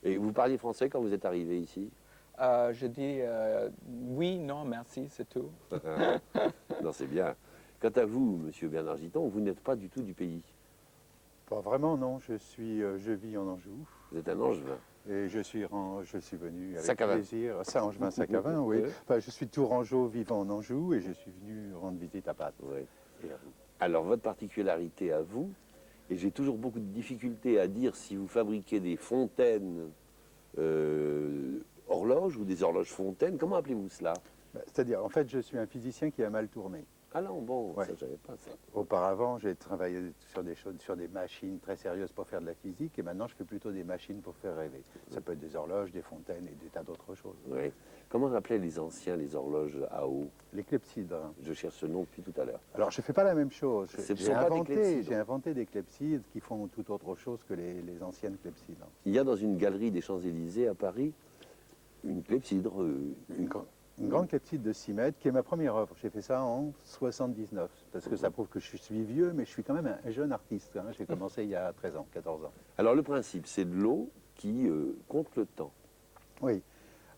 Et vous parliez français quand vous êtes arrivé ici? Je dis oui, non, merci, c'est tout. Non, c'est bien. Quant à vous, monsieur Bernard Giton, vous n'êtes pas du tout du pays. Pas vraiment, non. Je vis en Anjou Vous êtes un Angevin. et je suis venu avec Sac à vin. plaisir. Ça, Angevin, sac à vin, oui. Ouais. Enfin, je suis tourangeau vivant en Anjou et je suis venu rendre visite à Pâtes. Ouais. Et à vous. Alors, votre particularité à vous, et j'ai toujours beaucoup de difficultés à dire si vous fabriquez des fontaines horloges ou des horloges fontaines, comment appelez-vous cela? C'est-à-dire, en fait, je suis un physicien qui a mal tourné. Ah non, bon, Ouais. ça, je savais pas ça. Auparavant, j'ai travaillé sur des choses, sur des machines très sérieuses pour faire de la physique, et maintenant, je fais plutôt des machines pour faire rêver. Ça peut être des horloges, des fontaines et des tas d'autres choses. Oui. Comment appelaient les anciens les horloges à eau? Les clepsydres. Je cherche ce nom depuis tout à l'heure. Alors, je ne fais pas la même chose. Ce ne sont pas des clepsydres. J'ai inventé des clepsydres qui font tout autre chose que les anciennes clepsydres. Il y a dans une galerie des Champs-Élysées à Paris une clepsydre. Une grande clepsydre de 6 mètres qui est ma première œuvre. J'ai fait ça en 79, parce que ça prouve que je suis vieux, mais je suis quand même un jeune artiste. Hein. J'ai commencé il y a 13 ans, 14 ans. Alors le principe, c'est de l'eau qui compte le temps. Oui.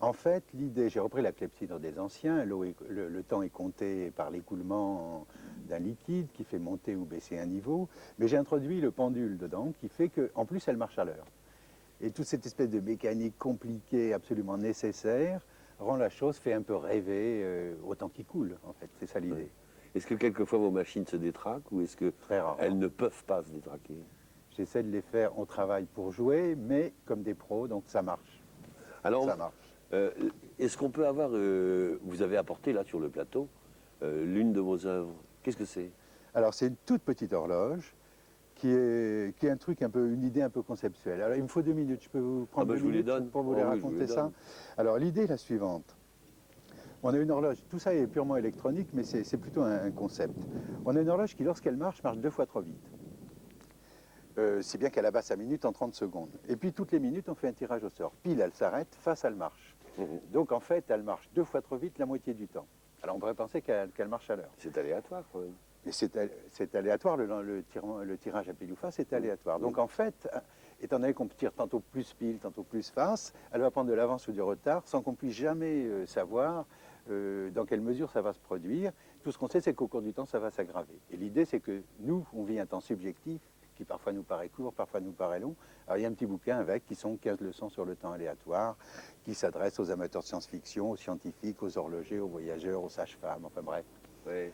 En fait, l'idée, j'ai repris la clepsydre des anciens. Le temps est compté par l'écoulement d'un liquide qui fait monter ou baisser un niveau. Mais j'ai introduit le pendule dedans qui fait qu'en plus, elle marche à l'heure. Et toute cette espèce de mécanique compliquée, absolument nécessaire, rend la chose, fait un peu rêver au temps qui coule, en fait. C'est ça l'idée. Est-ce que quelquefois vos machines se détraquent ou est-ce Très rare. qu'elles ne peuvent pas se détraquer? J'essaie de les faire, on travaille pour jouer, mais comme des pros, donc ça marche. Alors, Ça marche. est-ce qu'on peut avoir... vous avez apporté là sur le plateau l'une de vos œuvres. Qu'est-ce que c'est? Alors c'est une toute petite horloge qui est un truc un peu, une idée un peu conceptuelle. Alors il me faut 2 minutes, je peux vous prendre ben, 2 je vous les minutes donne. pour vous Oh les oui, je vous raconter les ça. donne. Alors l'idée est la suivante. On a une horloge, tout ça est purement électronique, mais c'est plutôt un concept. On a une horloge qui, lorsqu'elle marche 2 fois trop vite. Si bien qu'elle abat sa minute en 30 secondes. Et puis toutes les minutes, on fait un tirage au sort. Pile, elle s'arrête, face, elle marche. Donc en fait, elle marche 2 fois trop vite la moitié du temps. Alors on pourrait penser qu'elle marche à l'heure. C'est aléatoire quand même. Mais c'est aléatoire, le tirage à pile ou face est aléatoire. Donc en fait, étant donné qu'on tire tantôt plus pile, tantôt plus face, elle va prendre de l'avance ou du retard sans qu'on puisse jamais savoir dans quelle mesure ça va se produire. Tout ce qu'on sait, c'est qu'au cours du temps, ça va s'aggraver. Et l'idée, c'est que nous, on vit un temps subjectif qui parfois nous paraît court, parfois nous paraît long. Alors il y a un petit bouquin avec qui sont 15 leçons sur le temps aléatoire, qui s'adresse aux amateurs de science-fiction, aux scientifiques, aux horlogers, aux voyageurs, aux sages-femmes, enfin bref. Ouais.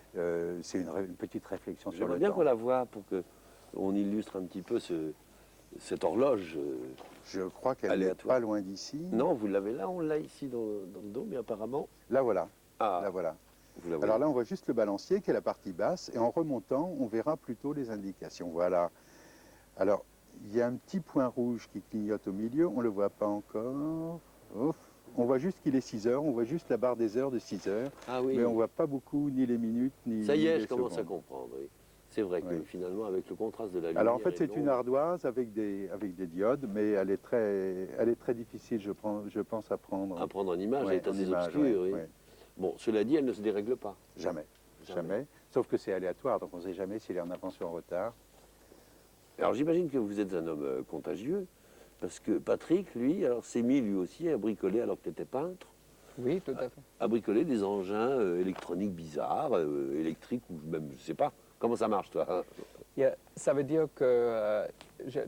C'est une petite réflexion sur J'aimerais le bien temps. qu'on la voie pour qu'on illustre un petit peu cette horloge. Je crois qu'elle n'est aléatoire. pas loin d'ici. Non, vous l'avez là, on l'a ici dans le dos, mais apparemment... Là voilà. Ah, Là voilà. vous la voyez. Alors là, on voit juste le balancier qui est la partie basse, et en remontant, on verra plutôt les indications. Voilà. Alors, il y a un petit point rouge qui clignote au milieu, on ne le voit pas encore. Ouf. On voit juste qu'il est 6 heures, on voit juste la barre des heures de 6 heures, Ah oui, mais on ne voit pas beaucoup ni les minutes, ni ça y ni est, les je commence à secondes. comprendre. Oui. C'est vrai que Oui. finalement, avec le contraste de la lumière... Alors en fait, et c'est de une l'ombre- ardoise avec des diodes, mais elle est très difficile, je pense, à prendre. à prendre en image, Ouais, elle est en assez image, obscure. ouais, Oui. ouais. Bon, cela dit, elle ne se dérègle pas. Jamais. Jamais. Jamais. Sauf que c'est aléatoire, donc on ne sait jamais s'il est en avance ou en retard. Alors j'imagine que vous êtes un homme contagieux, parce que Patrick, lui, alors s'est mis lui aussi à bricoler, alors que tu étais peintre, Oui, tout à fait. à bricoler des engins électroniques bizarres, électriques ou même, je sais pas. Comment ça marche, toi, hein? Ça veut dire que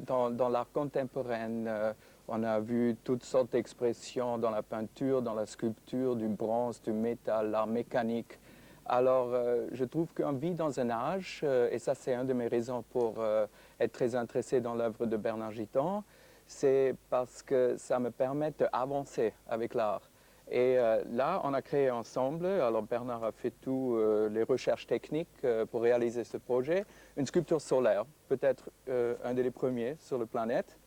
dans l'art contemporain, on a vu toutes sortes d'expressions dans la peinture, dans la sculpture, du bronze, du métal, l'art mécanique. Alors, je trouve qu'on vit dans un âge, et ça c'est une de mes raisons pour être très intéressé dans l'œuvre de Bernard Giton, c'est parce que ça me permet d'avancer avec l'art. Et là, on a créé ensemble, alors Bernard a fait toutes les recherches techniques pour réaliser ce projet, une sculpture solaire, peut-être un des premiers sur la planète.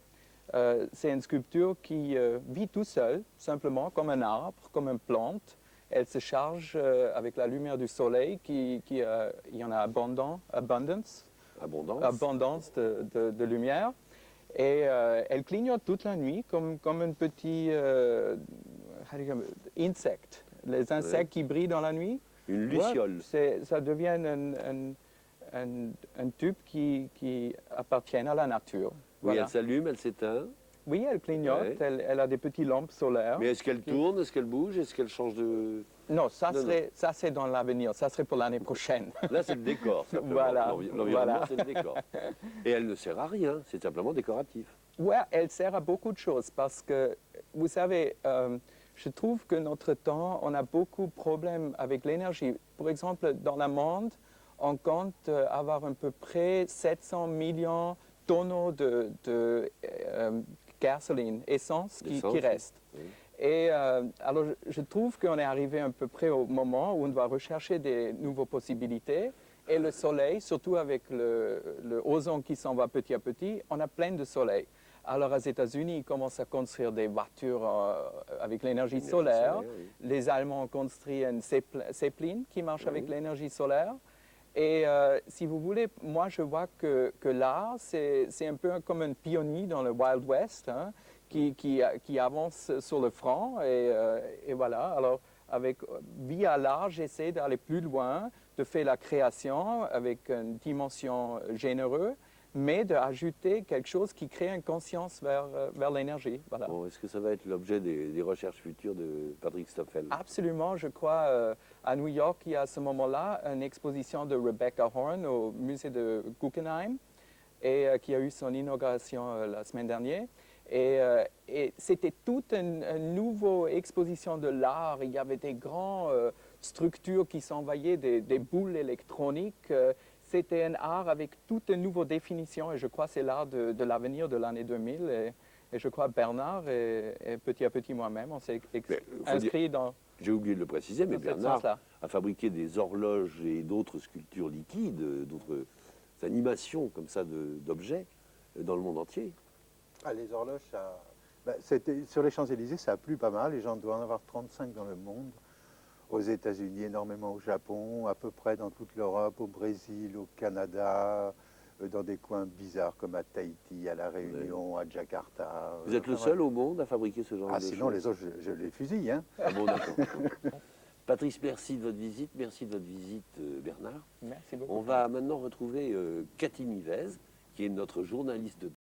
C'est une sculpture qui vit tout seul, simplement comme un arbre, comme une plante. Elle se charge avec la lumière du soleil, il y en a abondance Abondance. de lumière. Et elle clignote toute la nuit comme un petit insecte. Les insectes qui brillent dans la nuit. Une luciole. Ça devient un tube qui appartient à la nature. Oui, Voilà. elle s'allume, elle s'éteint. Oui, elle clignote, Ouais. elle a des petites lampes solaires. Mais est-ce qu'elle tourne, est-ce qu'elle bouge, est-ce qu'elle change de... Non, ça, Non, non. ça c'est dans l'avenir, ça serait pour l'année prochaine. Là, c'est le décor, simplement. Voilà, L'environnement, voilà. c'est le décor. Et elle ne sert à rien, c'est simplement décoratif. Ouais, elle sert à beaucoup de choses parce que, vous savez, je trouve que notre temps, on a beaucoup de problèmes avec l'énergie. Par exemple, dans le monde, on compte avoir à peu près 700 millions de tonneaux de gasoline, essence, qui D'essence, oui. restent. Oui. Et alors, je trouve qu'on est arrivé à peu près au moment où on doit rechercher des nouvelles possibilités. Et le soleil, surtout avec le ozone qui s'en va petit à petit, on a plein de soleil. Alors, aux États-Unis, ils commencent à construire des voitures avec l'énergie solaire. oui. Les Allemands ont construit une Zeppelin qui marche avec Oui. l'énergie solaire. Et si vous voulez, moi, je vois que l'art, c'est un peu comme un pionnier dans le Wild West, hein, qui avance sur le front. Et voilà. Alors, via l'art, j'essaie d'aller plus loin, de faire la création avec une dimension généreuse, mais d'ajouter quelque chose qui crée une conscience vers l'énergie. Voilà. Bon, est-ce que ça va être l'objet des recherches futures de Patrick Stoffel? Absolument, je crois, à New York, il y a à ce moment-là une exposition de Rebecca Horn au musée de Guggenheim, et qui a eu son inauguration la semaine dernière. Et c'était toute une nouvelle exposition de l'art. Il y avait des grandes structures qui s'envoyaient, des boules électroniques. C'était un art avec toute une nouvelle définition, et je crois que c'est l'art de l'avenir de l'année 2000. Et je crois Bernard et petit à petit moi-même, on s'est inscrit dans... J'ai oublié de le préciser, mais dans cette Bernard sens-là. a fabriqué des horloges et d'autres sculptures liquides, d'autres animations comme ça d'objets dans le monde entier. Ah, les horloges, sur les Champs-Élysées, ça a plu pas mal. Les gens doivent en avoir 35 dans le monde. Aux États-Unis, énormément au Japon, à peu près dans toute l'Europe, au Brésil, au Canada, dans des coins bizarres comme à Tahiti, à La Réunion, à Jakarta. Vous êtes le seul au monde à fabriquer ce genre Ah, de sinon, choses? les autres, je les fusille. Hein. Ah bon, d'accord. Patrice, merci de votre visite, Bernard. Merci beaucoup. On va maintenant retrouver Cathy Mivez, qui est notre journaliste de